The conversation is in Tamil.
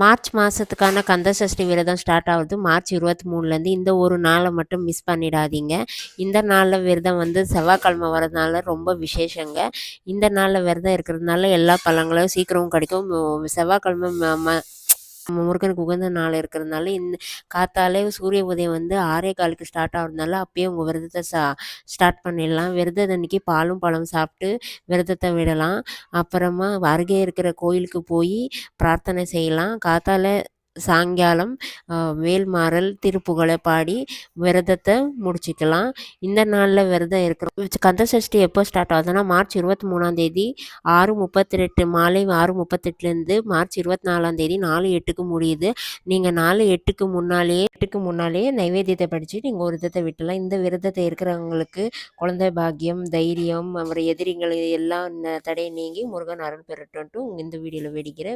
மார்ச் மாதத்துக்கான கந்த சஷ்டி விரதம் ஸ்டார்ட் ஆகுது மார்ச் 23லேருந்து. இந்த ஒரு நாளை மட்டும் மிஸ் பண்ணிடாதீங்க. இந்த நாளில் விரதம் வந்து செவ்வாய்க்கிழமை வரதுனால ரொம்ப விசேஷங்க. இந்த நாளில் விரதம் இருக்கிறதுனால எல்லா பழங்களும் சீக்கிரமும் கிடைக்கும். செவ்வாய்க்கிழமை முருகனுக்கு உகந்த நாள் இருக்கிறதுனால காத்தாலே சூரிய உதயம் வந்து 6:15க்கு ஸ்டார்ட் ஆகிறதுனால அப்பயே உங்கள் விரதத்தை ஸ்டார்ட் பண்ணிடலாம். விரதம் அன்னைக்கு பாலும் பழம் சாப்பிட்டு விரதத்தை விடலாம். அப்புறமா அருகே இருக்கிற கோயிலுக்கு போய் பிரார்த்தனை செய்யலாம். காத்தால சாயங்காலம் வேல்மாறல் திருப்புகழை பாடி விரதத்தை முடிச்சுக்கலாம். இந்த நாளில் விரதம் இருக்கிறோம். கந்த சஷ்டி எப்போ ஸ்டார்ட் ஆகுதுன்னா மார்ச் 23ஆம் 6:38 மாலை 6:38லேருந்து மார்ச் 24ஆம் 4:08க்கு முடியுது. நீங்கள் 4:08க்கு முன்னாலேயே நைவேத்தியத்தை படிச்சுட்டு நீங்கள் விரதத்தை விட்டலாம். இந்த விரதத்தை இருக்கிறவங்களுக்கு குழந்தை பாக்கியம், தைரியம், அப்புறம் எதிரிகள் எல்லாம் தடை நீங்கி முருகன் அருள் பெறட்டும்ட்டு இந்த வீடியோவில் வெடிக்கிற